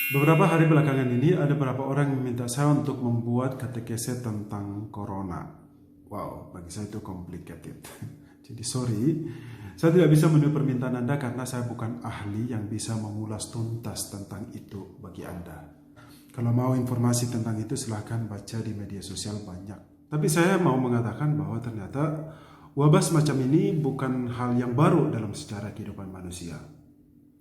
Beberapa hari belakangan ini ada beberapa orang yang meminta saya untuk membuat katekese tentang corona. Wow, bagi saya itu complicated. Jadi sorry, saya tidak bisa memenuhi permintaan Anda karena saya bukan ahli yang bisa mengulas tuntas tentang itu bagi Anda. Kalau mau informasi tentang itu silahkan baca di media sosial banyak. Tapi saya mau mengatakan bahwa ternyata wabah semacam ini bukan hal yang baru dalam sejarah kehidupan manusia.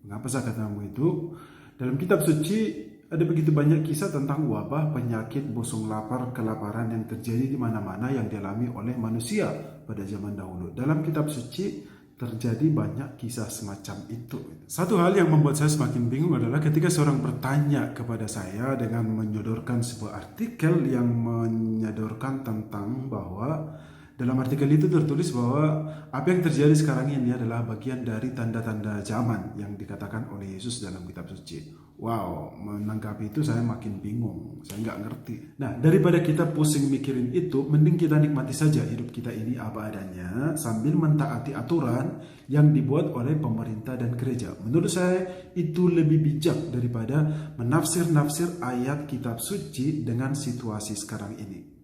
Mengapa saya katakan begitu? Dalam kitab suci ada begitu banyak kisah tentang wabah, penyakit, busung lapar, kelaparan yang terjadi di mana-mana yang dialami oleh manusia pada zaman dahulu. Dalam kitab suci terjadi banyak kisah semacam itu. Satu hal yang membuat saya semakin bingung adalah ketika seorang bertanya kepada saya dengan menyodorkan sebuah artikel yang menyodorkan tentang bahwa dalam artikel itu tertulis bahwa apa yang terjadi sekarang ini adalah bagian dari tanda-tanda zaman yang dikatakan oleh Yesus dalam kitab suci. Wow, menanggapi itu saya makin bingung, saya nggak ngerti. Nah, daripada kita pusing mikirin itu, mending kita nikmati saja hidup kita ini apa adanya sambil mentaati aturan yang dibuat oleh pemerintah dan gereja. Menurut saya itu lebih bijak daripada menafsir-nafsir ayat kitab suci dengan situasi sekarang ini.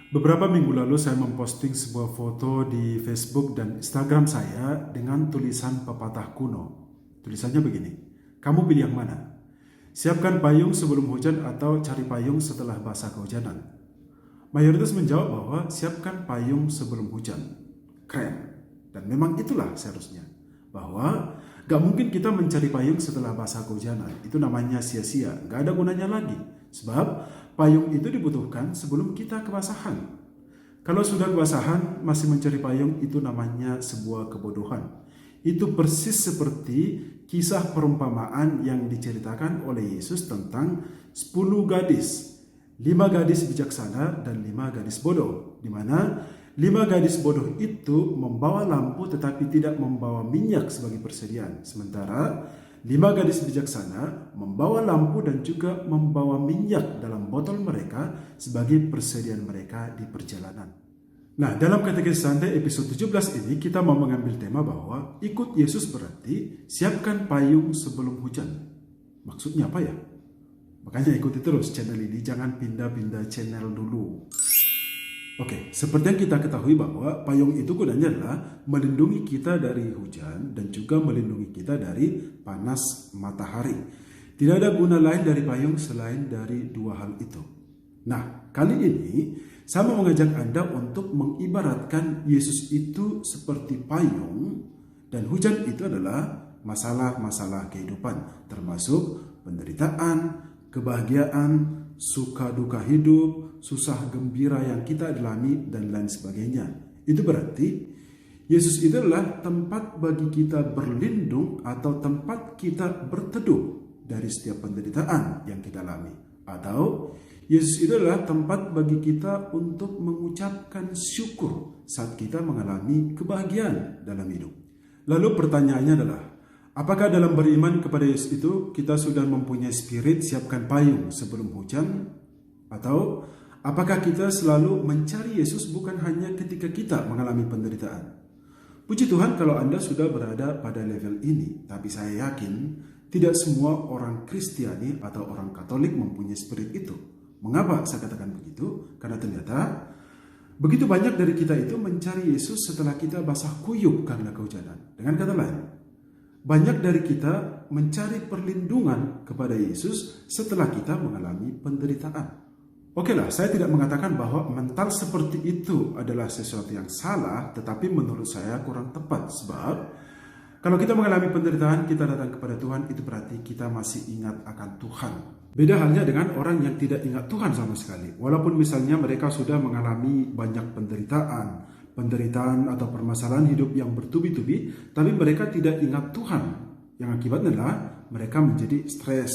Beberapa minggu lalu saya memposting sebuah foto di Facebook dan Instagram saya dengan tulisan pepatah kuno. Tulisannya begini, kamu pilih yang mana? Siapkan payung sebelum hujan atau cari payung setelah basah kehujanan? Mayoritas menjawab bahwa siapkan payung sebelum hujan. Keren. Dan memang itulah seharusnya. Bahwa gak mungkin kita mencari payung setelah basah kehujanan. Itu namanya sia-sia, gak ada gunanya lagi. Sebab payung itu dibutuhkan sebelum kita kebasahan. Kalau sudah kebasahan masih mencari payung itu namanya sebuah kebodohan. Itu persis seperti kisah perumpamaan yang diceritakan oleh Yesus tentang 10 gadis. 5 gadis bijaksana dan 5 gadis bodoh. Di mana 5 gadis bodoh itu membawa lampu tetapi tidak membawa minyak sebagai persediaan. Sementara 5 gadis bijaksana membawa lampu dan juga membawa minyak dalam botol mereka sebagai persediaan mereka di perjalanan. Nah, dalam katekesi santai episode 17 ini kita mau mengambil tema bahwa ikut Yesus berarti siapkan payung sebelum hujan. Maksudnya apa ya? Makanya ikuti terus channel ini, jangan pindah-pindah channel dulu. Oke, seperti yang kita ketahui bahwa payung itu gunanya adalah melindungi kita dari hujan dan juga melindungi kita dari panas matahari. Tidak ada guna lain dari payung selain dari dua hal itu. Nah, kali ini saya mau mengajak Anda untuk mengibaratkan Yesus itu seperti payung dan hujan itu adalah masalah-masalah kehidupan, termasuk penderitaan, kebahagiaan, suka duka hidup, susah gembira yang kita alami dan lain sebagainya. Itu berarti Yesus itu adalah tempat bagi kita berlindung atau tempat kita berteduh dari setiap penderitaan yang kita alami. Atau Yesus itu adalah tempat bagi kita untuk mengucapkan syukur saat kita mengalami kebahagiaan dalam hidup. Lalu pertanyaannya adalah, apakah dalam beriman kepada Yesus itu kita sudah mempunyai spirit siapkan payung sebelum hujan? Atau apakah kita selalu mencari Yesus bukan hanya ketika kita mengalami penderitaan? Puji Tuhan kalau Anda sudah berada pada level ini, tapi saya yakin tidak semua orang Kristiani atau orang Katolik mempunyai spirit itu. Mengapa saya katakan begitu? Karena ternyata begitu banyak dari kita itu mencari Yesus setelah kita basah kuyup karena kehujanan. Dengan kata lain, banyak dari kita mencari perlindungan kepada Yesus setelah kita mengalami penderitaan. Oke lah, saya tidak mengatakan bahwa mental seperti itu adalah sesuatu yang salah, tetapi menurut saya kurang tepat. Sebab kalau kita mengalami penderitaan, kita datang kepada Tuhan, itu berarti kita masih ingat akan Tuhan. Beda halnya dengan orang yang tidak ingat Tuhan sama sekali. Walaupun misalnya mereka sudah mengalami banyak penderitaan atau permasalahan hidup yang bertubi-tubi, tapi mereka tidak ingat Tuhan. Yang akibatnya adalah mereka menjadi stres,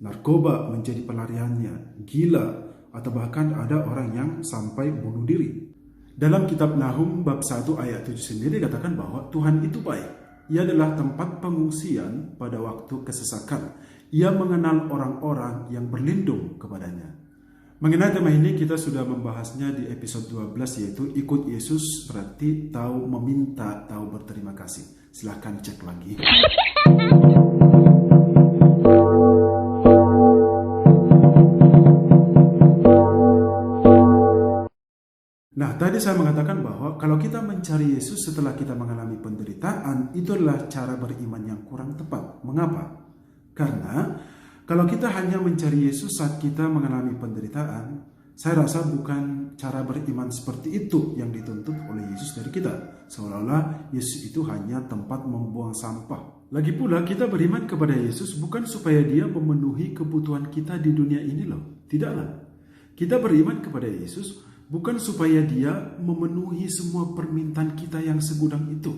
narkoba menjadi pelariannya, gila, atau bahkan ada orang yang sampai bunuh diri. Dalam kitab Nahum bab 1 ayat 7 sendiri dikatakan bahwa Tuhan itu baik. Ia adalah tempat pengungsian pada waktu kesesakan. Ia mengenal orang-orang yang berlindung kepadanya. Mengenai tema ini kita sudah membahasnya di episode 12, yaitu ikut Yesus berarti tahu meminta, tahu berterima kasih. Silahkan cek lagi. Nah, tadi saya mengatakan bahwa kalau kita mencari Yesus setelah kita mengalami penderitaan, itu adalah cara beriman yang kurang tepat. Mengapa? Karena kalau kita hanya mencari Yesus saat kita mengalami penderitaan, saya rasa bukan cara beriman seperti itu yang dituntut oleh Yesus dari kita. Seolah-olah Yesus itu hanya tempat membuang sampah. Lagi pula kita beriman kepada Yesus bukan supaya dia memenuhi kebutuhan kita di dunia ini loh. Tidaklah. Kita beriman kepada Yesus bukan supaya dia memenuhi semua permintaan kita yang segudang itu.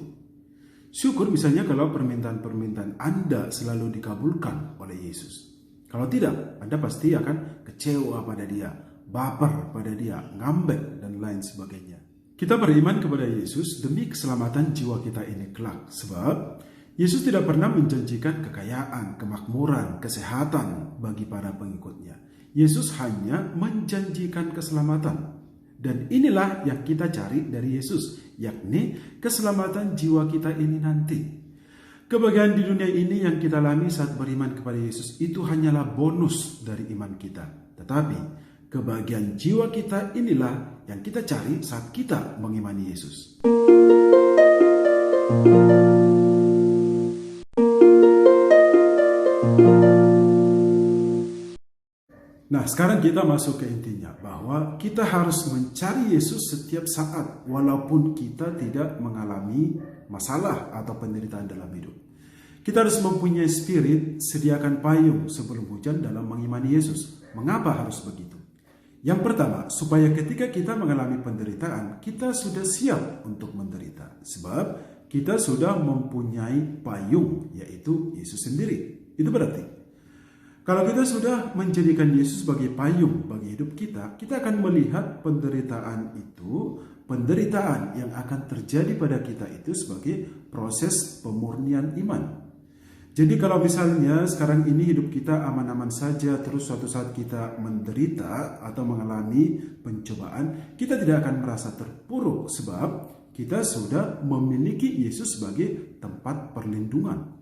Syukur misalnya kalau permintaan-permintaan Anda selalu dikabulkan oleh Yesus. Kalau tidak, Anda pasti akan kecewa pada dia, baper pada dia, ngambek, dan lain sebagainya. Kita beriman kepada Yesus demi keselamatan jiwa kita ini kelak. Sebab Yesus tidak pernah menjanjikan kekayaan, kemakmuran, kesehatan bagi para pengikutnya. Yesus hanya menjanjikan keselamatan. Dan inilah yang kita cari dari Yesus, yakni keselamatan jiwa kita ini nanti. Kebahagiaan di dunia ini yang kita alami saat beriman kepada Yesus itu hanyalah bonus dari iman kita. Tetapi kebahagiaan jiwa kita inilah yang kita cari saat kita mengimani Yesus. Nah, sekarang kita masuk ke intinya bahwa kita harus mencari Yesus setiap saat walaupun kita tidak mengalami masalah atau penderitaan dalam hidup. Kita harus mempunyai spirit sediakan payung sebelum hujan dalam mengimani Yesus. Mengapa harus begitu? Yang pertama, supaya ketika kita mengalami penderitaan, kita sudah siap untuk menderita. Sebab kita sudah mempunyai payung, yaitu Yesus sendiri. Itu berarti kalau kita sudah menjadikan Yesus sebagai payung bagi hidup kita, kita akan melihat penderitaan itu, penderitaan yang akan terjadi pada kita itu sebagai proses pemurnian iman. Jadi kalau misalnya sekarang ini hidup kita aman-aman saja, terus suatu saat kita menderita atau mengalami pencobaan, kita tidak akan merasa terpuruk sebab kita sudah memiliki Yesus sebagai tempat perlindungan.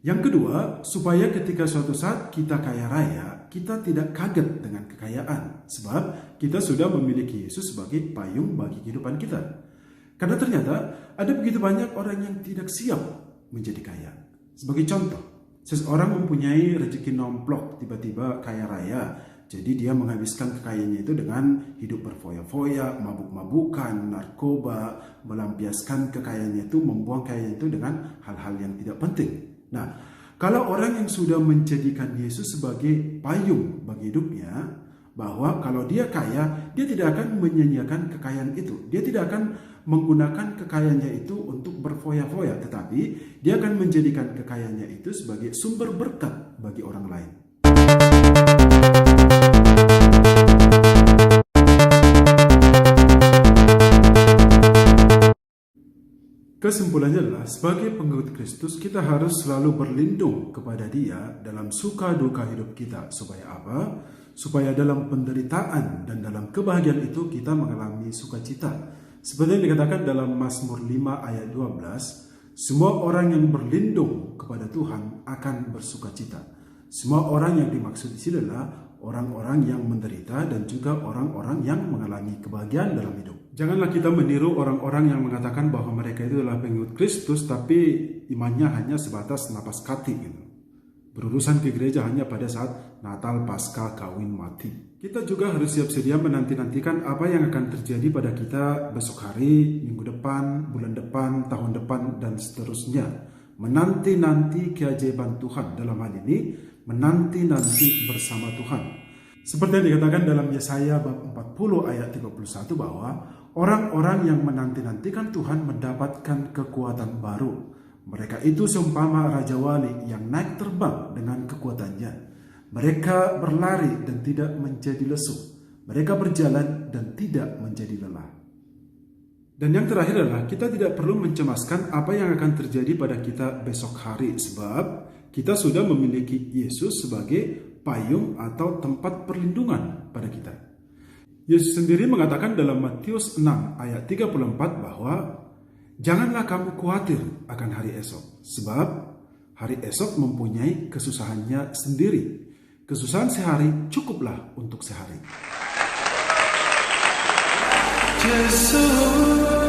Yang kedua, supaya ketika suatu saat kita kaya raya, kita tidak kaget dengan kekayaan. Sebab kita sudah memiliki Yesus sebagai payung bagi kehidupan kita. Karena ternyata ada begitu banyak orang yang tidak siap menjadi kaya. Sebagai contoh, seseorang mempunyai rezeki nomplok, tiba-tiba kaya raya. Jadi dia menghabiskan kekayaannya itu dengan hidup berfoya-foya, mabuk-mabukan, narkoba, melampiaskan kekayaannya itu, membuang kekayaannya itu dengan hal-hal yang tidak penting. Nah, kalau orang yang sudah menjadikan Yesus sebagai payung bagi hidupnya, bahwa kalau dia kaya, dia tidak akan menyanyiakan kekayaan itu. Dia tidak akan menggunakan kekayaannya itu untuk berfoya-foya, tetapi dia akan menjadikan kekayaannya itu sebagai sumber berkat bagi orang lain. Kesimpulannya adalah sebagai pengikut Kristus kita harus selalu berlindung kepada Dia dalam suka duka hidup kita. Supaya apa? Supaya dalam penderitaan dan dalam kebahagiaan itu kita mengalami sukacita. Seperti yang dikatakan dalam Mazmur 5 ayat 12, semua orang yang berlindung kepada Tuhan akan bersukacita. Semua orang yang dimaksud di sini adalah orang-orang yang menderita dan juga orang-orang yang mengalami kebahagiaan dalam hidup. Janganlah kita meniru orang-orang yang mengatakan bahwa mereka itu adalah pengikut Kristus, tapi imannya hanya sebatas napas kati gitu. Berurusan ke gereja hanya pada saat Natal, Paskah, kawin, mati. Kita juga harus siap sedia menanti-nantikan apa yang akan terjadi pada kita besok hari, minggu depan, bulan depan, tahun depan, dan seterusnya. Menanti-nanti keajaiban Tuhan. Dalam hal ini, menanti-nanti bersama Tuhan. Seperti yang dikatakan dalam Yesaya bab 40 ayat 31 bahwa orang-orang yang menanti-nantikan Tuhan mendapatkan kekuatan baru. Mereka itu seumpama Raja Wali yang naik terbang dengan kekuatannya. Mereka berlari dan tidak menjadi lesu. Mereka berjalan dan tidak menjadi lelah. Dan yang terakhir adalah kita tidak perlu mencemaskan apa yang akan terjadi pada kita besok hari. Sebab kita sudah memiliki Yesus sebagai payung atau tempat perlindungan pada kita. Yesus sendiri mengatakan dalam Matius 6 ayat 34 bahwa janganlah kamu khawatir akan hari esok, sebab hari esok mempunyai kesusahannya sendiri. Kesusahan sehari cukuplah untuk sehari. Yesus.